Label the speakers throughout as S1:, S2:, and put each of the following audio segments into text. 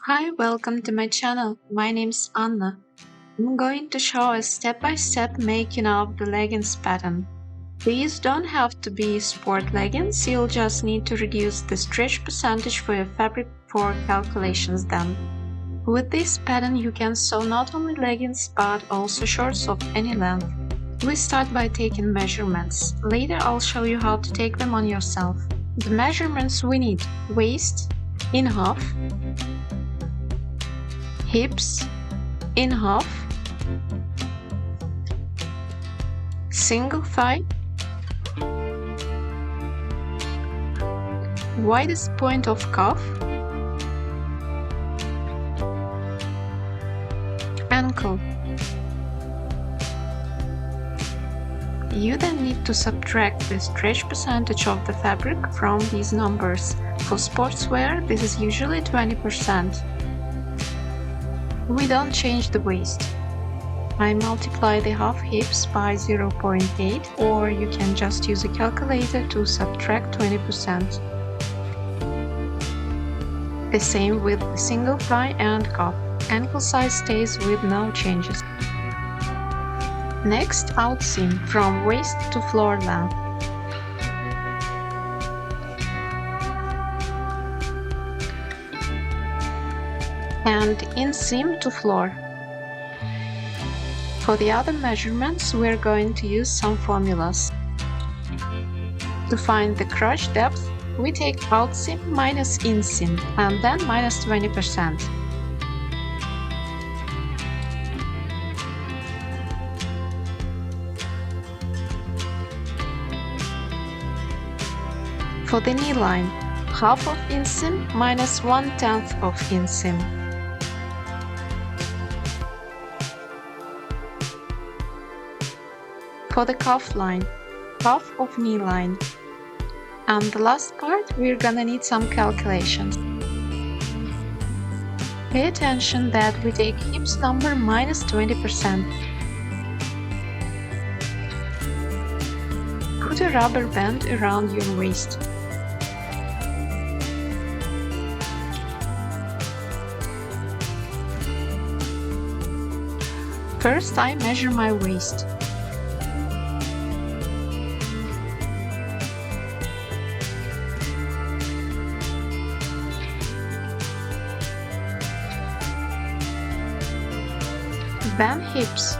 S1: Hi, welcome to my channel. My name's Anna. I'm going to show a step-by-step making of the leggings pattern. These don't have to be sport leggings, you'll just need to reduce the stretch percentage for your fabric for calculations then. With this pattern you can sew not only leggings but also shorts of any length. We start by taking measurements. Later I'll show you how to take them on yourself. The measurements we need: waist in half, hips in half, single thigh, widest point of calf, ankle. You then need to subtract the stretch percentage of the fabric from these numbers. For sportswear, this is usually 20%. We don't change the waist. I multiply the half hips by 0.8, or you can just use a calculator to subtract 20%. The same with the single thigh and calf. Ankle size stays with no changes. Next, outseam from waist to floor length. And inseam to floor. For the other measurements, we're going to use some formulas. To find the crotch depth, we take outseam minus inseam and then minus 20%. For the knee line, half of inseam minus 1/10 of inseam. For the calf line, half of knee line. And the last part, we're gonna need some calculations. Pay attention that we take hips number minus 20%. Put a rubber band around your waist. First, I measure my waist. Then hips.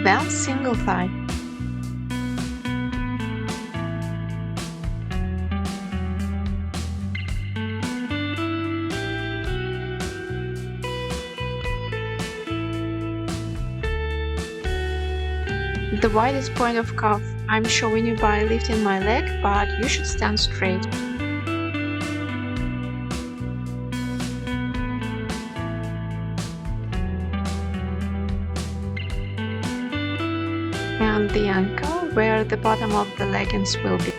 S1: Then single thigh. The widest point of calf I'm showing you by lifting my leg, but you should stand straight. And the ankle, where the bottom of the leggings will be.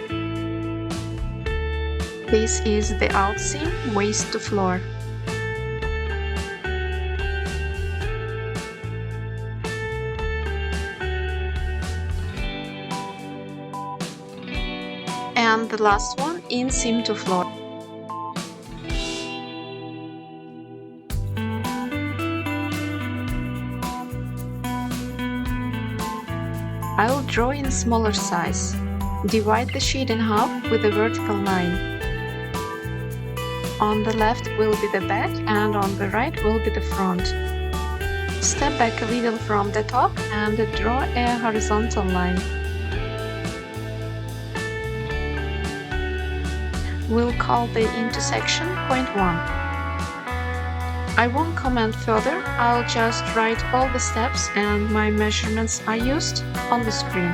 S1: This is the outseam, waist to floor. And the last one, inseam to floor. I'll draw in smaller size. Divide the sheet in half with a vertical line. On the left will be the back and on the right will be the front. Step back a little from the top and draw a horizontal line. We'll call the intersection point 1. I won't comment further, I'll just write all the steps and my measurements I used on the screen.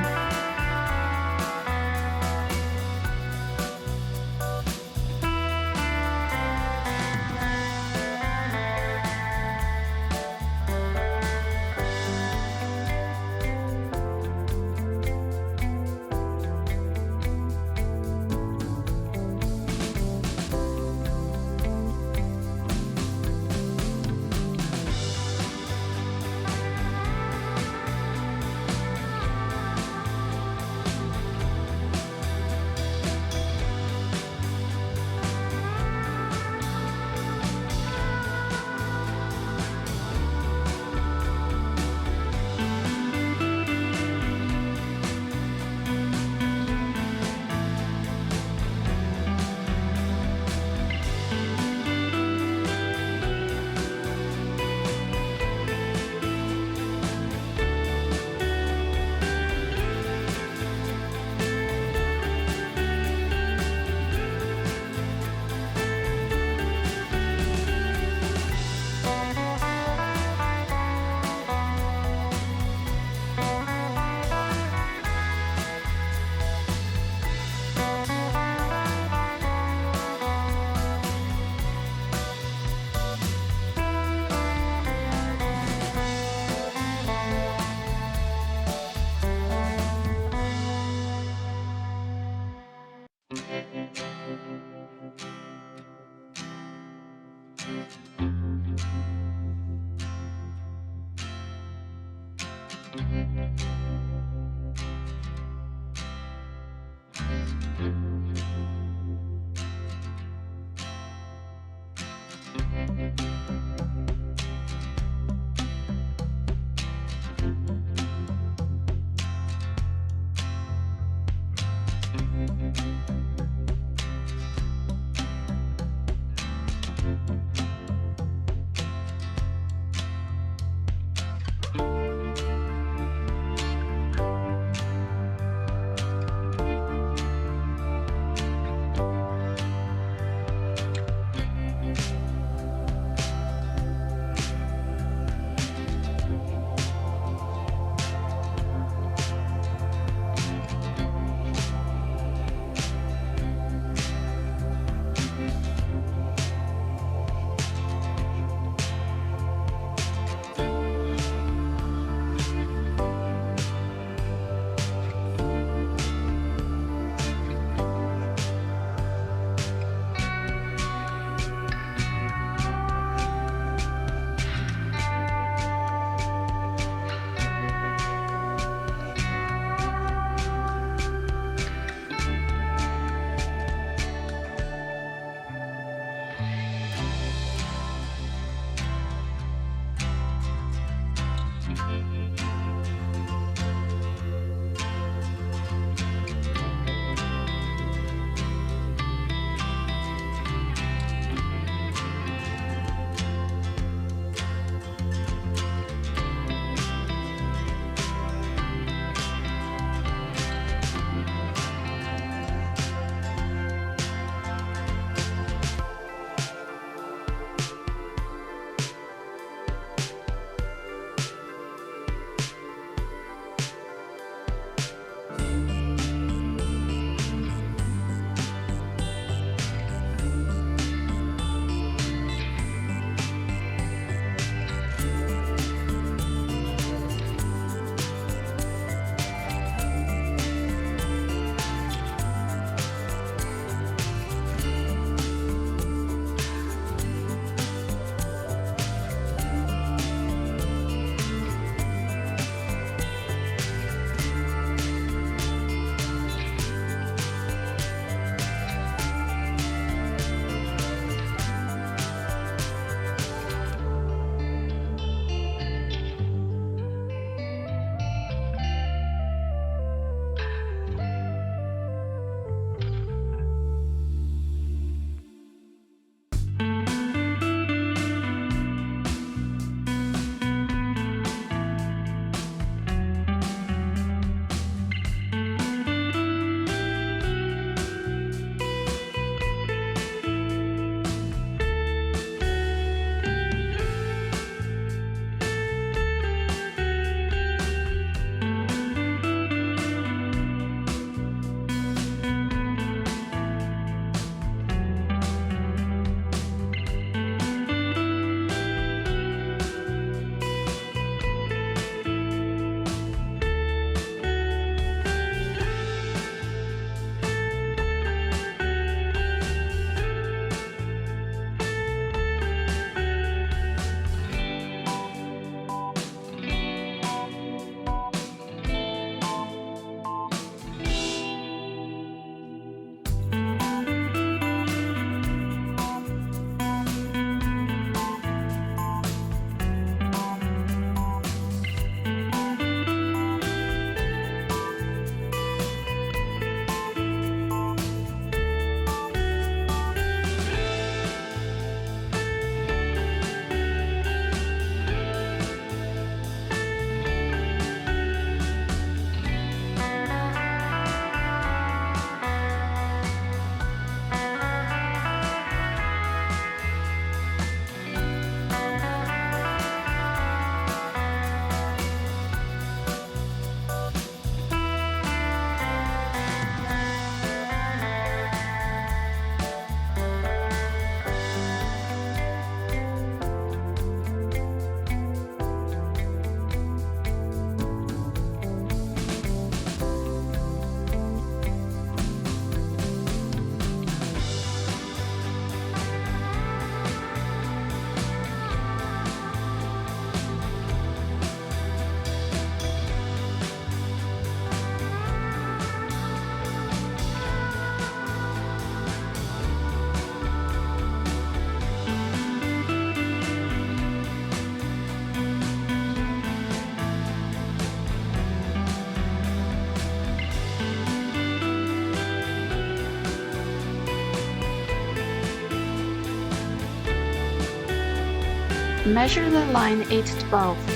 S1: Measure the line 8 to 12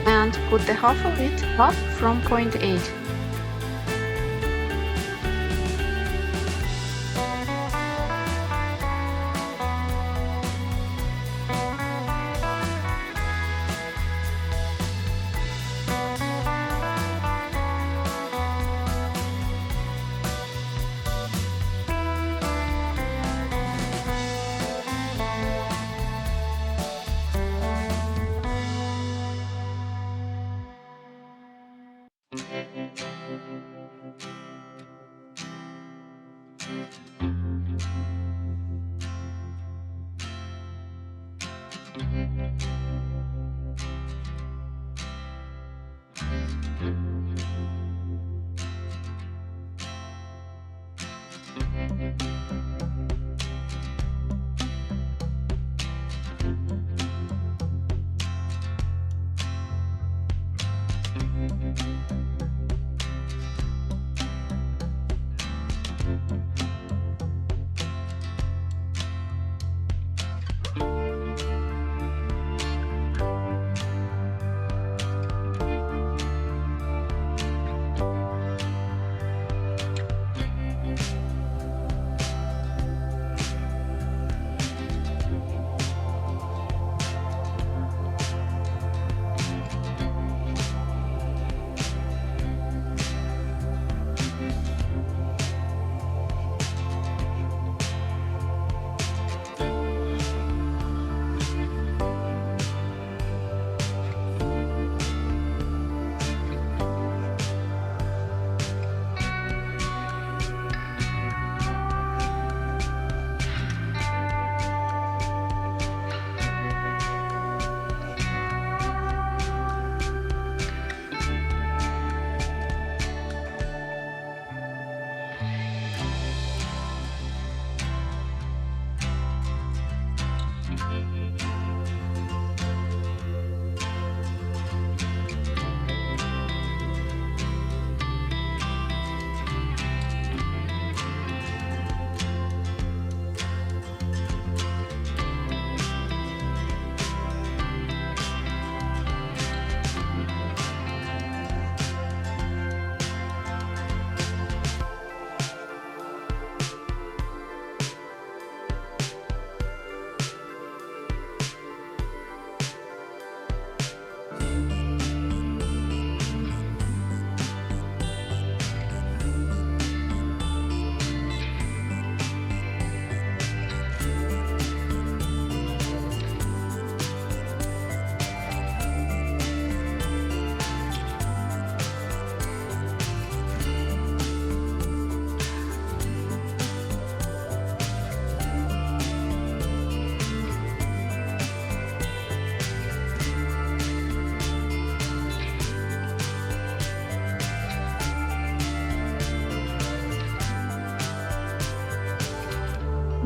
S1: and put the half of it up from point 8.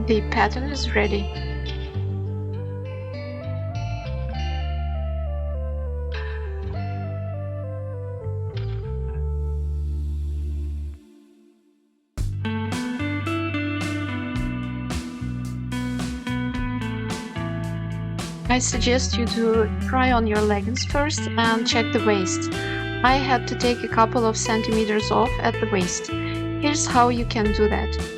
S1: The pattern is ready. I suggest you to try on your leggings first and check the waist. I had to take a couple of centimeters off at the waist. Here's how you can do that.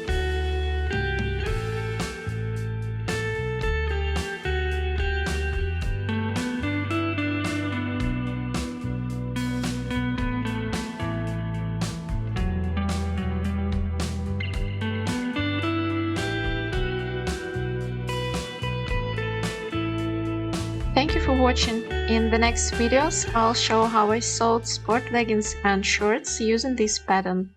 S1: Thank you for watching. In the next videos, I'll show how I sewed sport leggings and shorts using this pattern.